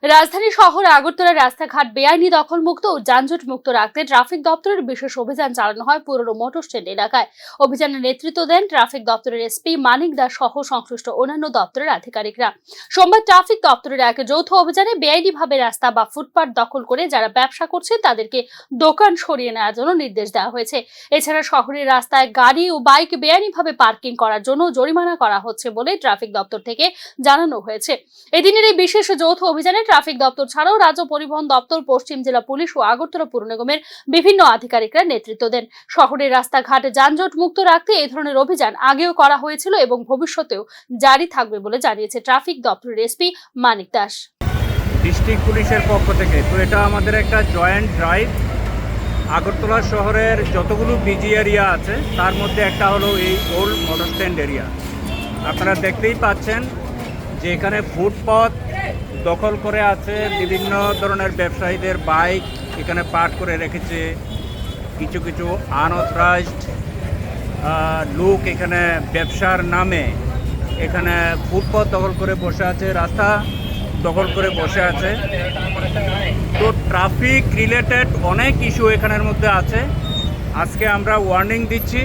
রাজধানী শহর আগরতলার রাস্তাঘাট বেআইনি দখলমুক্ত ও যানজট মুক্ত রাখতে ট্রাফিক দপ্তরের বিশেষ অভিযান চালানো হয় পুরনো মোটর স্ট্যান্ড এলাকায়। অভিযানের নেতৃত্ব দেন ট্রাফিক দপ্তরের এসপি মানিক দাস সহ সংশ্লিষ্ট অন্যান্য দপ্তরের আধিকারিকরা। সোমবার ট্রাফিক দপ্তরের এক যৌথ অভিযানে বেআইনিভাবে রাস্তা বা ফুটপাত দখল করে যারা ব্যবসা করছে তাদেরকে দোকান সরিয়ে নেওয়ার জন্য নির্দেশ দেওয়া হয়েছে। এছাড়া শহরের রাস্তায় গাড়ি ও বাইক বেআইনিভাবে পার্কিং করার জন্য জরিমানা করা হচ্ছে বলে ট্রাফিক দপ্তর থেকে জানানো হয়েছে। এদিনের এই বিশেষ যৌথ অভিযানে ট্রাফিক দপ্তর ছাড়াও রাজ্য পরিবহন দপ্তর, পশ্চিম জেলা পুলিশ ও আগরতলা পুর নিগমের বিভিন্ন আধিকারিকরা নেতৃত্ব দেন। শহরের রাস্তাঘাট যানজট মুক্ত রাখতে এই ধরনের অভিযান আগেও করা হয়েছিল এবং ভবিষ্যতেও জারি থাকবে বলে জানিয়েছে ট্রাফিক দপ্তরের এসপি মানিক দাস। ডিস্ট্রিক্ট পুলিশের পক্ষ থেকে তো এটা আমাদের একটা জয়েন্ট ড্রাইভ। আগরতলা শহরের যতগুলো বিজি এরিয়া আছে তার মধ্যে একটা হলো এই ওল্ড মোটর স্ট্যান্ড এরিয়া। আপনারা দেখতেই পাচ্ছেন যে এখানে ফুটপাত দখল করে আছে, বিভিন্ন ধরনের ব্যবসায়ীদের বাইক এখানে পার্ক করে রেখেছে। কিছু কিছু আনঅথরাইজড লোক এখানে ব্যবসার নামে এখানে ফুটপাত দখল করে বসে আছে, রাস্তা দখল করে বসে আছে। তো ট্রাফিক রিলেটেড অনেক ইস্যু এখানের মধ্যে আছে। আজকে আমরা ওয়ার্নিং দিচ্ছি